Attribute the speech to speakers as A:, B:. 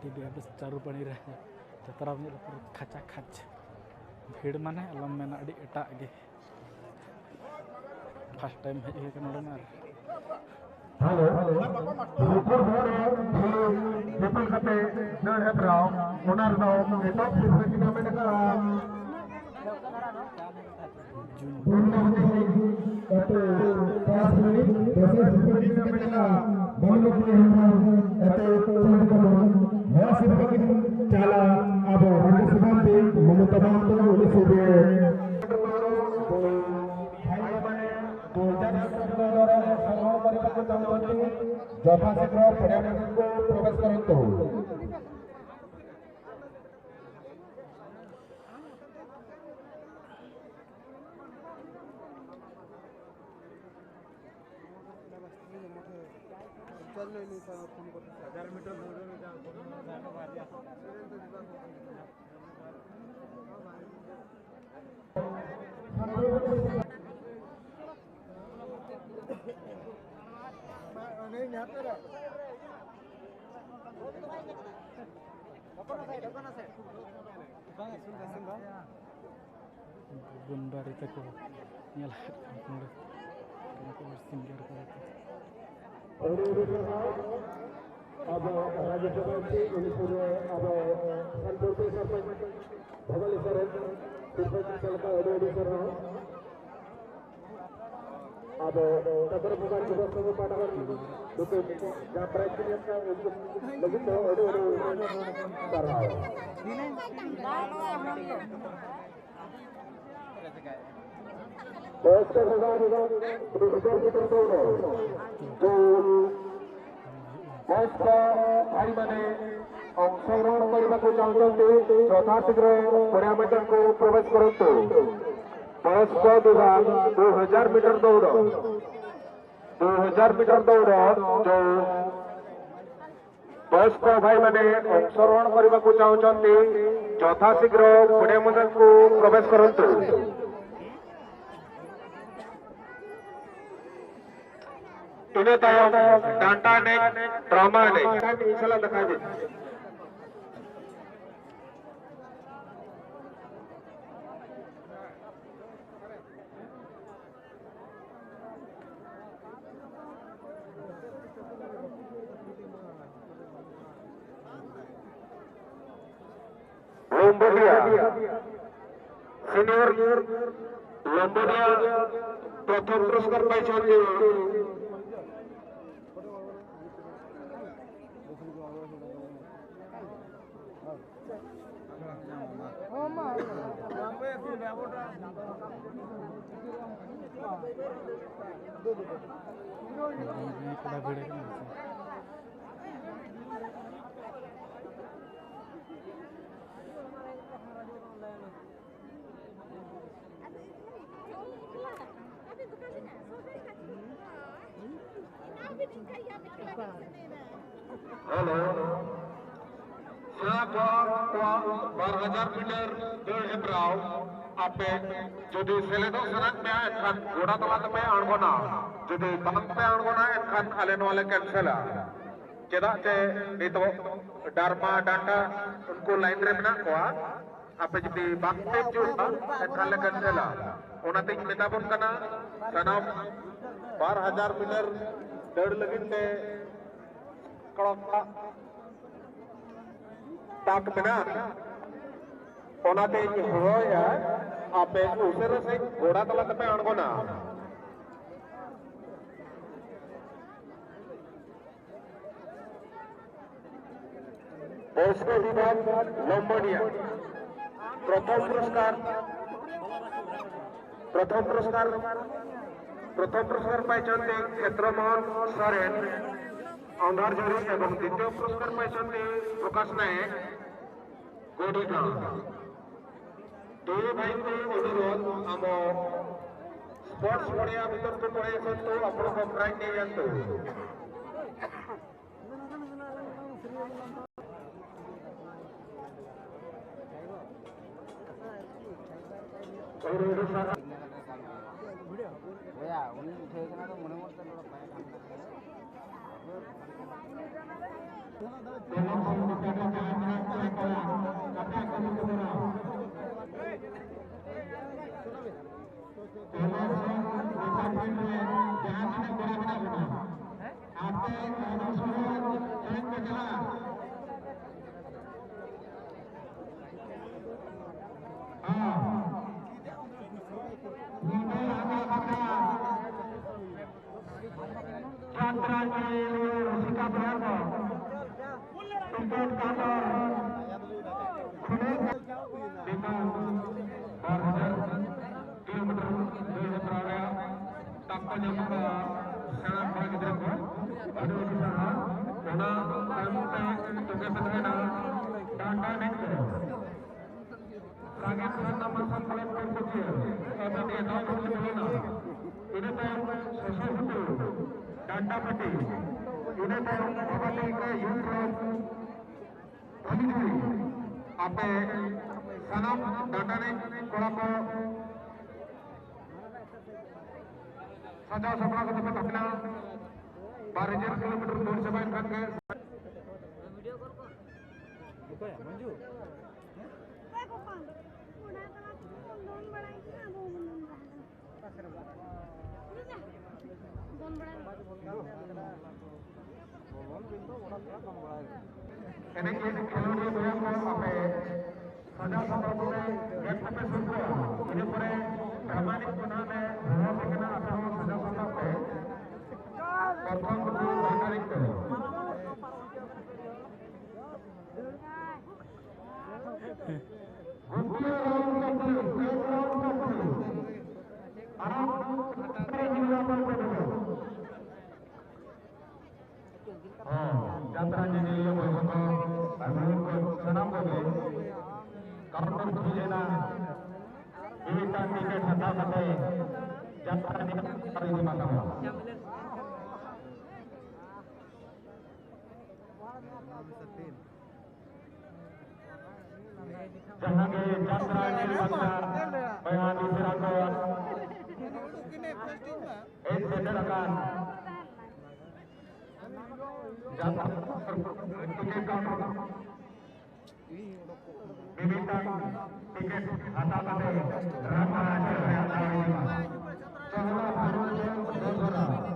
A: TV habis Charu पानी रे जतरा में खाचा खाच भीड़ माने अलम में अड़ी एटा गे फर्स्ट टाइम हे के नोडे मार
B: हेलो रुकुर भोर जपल कते नड है ब्राउ ओनर दो एटॉप सिस्टम में का చాలా అబో రెండు సిబ్బంది మమతా బాంతో ఉలిసిబే ଯଥାଶୀଘ୍ର ପଡ଼ିଆକୁ ପ୍ରବେଶ କରନ୍ତୁ।
A: Bundar itu ko nyala kunde ko singar ko
B: अब राज्यसभा से अब संतोष सरपंच भवलेश्वर सरपंच का ऑर्डर अब तबर मोबाइल व्यवस्था को पाठा तो जहां प्राइस का लगी तो ऑर्डर कर रहा है भाई मैंने अंशग्रहण करने को चाहते यथाशीघ्र पड़िया मैदान को प्रवेश करते वयस्क विभाग 2000 मीटर दौड़ 2000 मीटर दौड़ जो वयस्क भाई मैंने अंशग्रहण करने को चाहते यथाशीघ्र पड़िया मैदान को प्रवेश करते इन्हें तयम डांटा ने ड्रामा ने इंशाल्लाह दिखा दे लंबोडिया सीनियर लंबोडिया प्रथम पुरस्कार पाइछन्ति हेलो यहाँ पर 12,000 मीटर दौड़ है ब्राउ आपे जुदी सेलेदो सनक में एखान घोड़ा तलात में अणगोना जुदी बांग पे अणगोना एखान आलेन वाले कैंसिल चेदा चे नितो डारमा डांटा उनको लाइन रे मेना कोआ आपे जुदी बांग पे जुदा एखान ले कैंसिल ओनाते मेताबन कना सनम 12,000 मीटर दौड़ लगिते कड़का ताक मेना ओनाते होया आपे उसरे से घोड़ा तलात पे अणगोना वयस्क विभाग लंबोडिया प्रथम पुरस्कार पाइछन्ति क्षेत्रमोहन सोरेन अंधारझरी एवं द्वितीय पुरस्कार पाइछन्ति प्रकाश नायक गोडीगांव दुई भाई को अनुरोध आम स्पोर्ट्स पड़िया भीतर को पड़े तो आपण को प्राइज नहीं जानते urusan
C: ya uনি উঠে এখানে তো মনে মনে লোক পায় Danda peti, ini tayo kembali ke Europe. Ape sanam danda ni kolako saja sabra ke tempat apna 12,000 kilometer दूर से बैठ करके वीडियो कर को है मंजू देखो कौन उड़ा करा दोन बड़ाई ना दोन बड़ाई ini खिलौने दोनों को अपने सजा संपर्कों में एक पे सुनते हैं ini पूरे प्रामाणिक गुना में रहा बिकना आता हो सजा संपर्क पे प्रथम को नागरिक करें गुंडिया राउंड यात्रा जिनिलियो बयबो आगुन सनाम बगे कारन खिजेना विविध टिकेट हाता कते यात्रा नि परिधि माता जहां के यात्रा नि माता बयान दिसराkan सेंडरkan Bibitang tiket hatta kate rama hasil yang tahu. Soalnya baru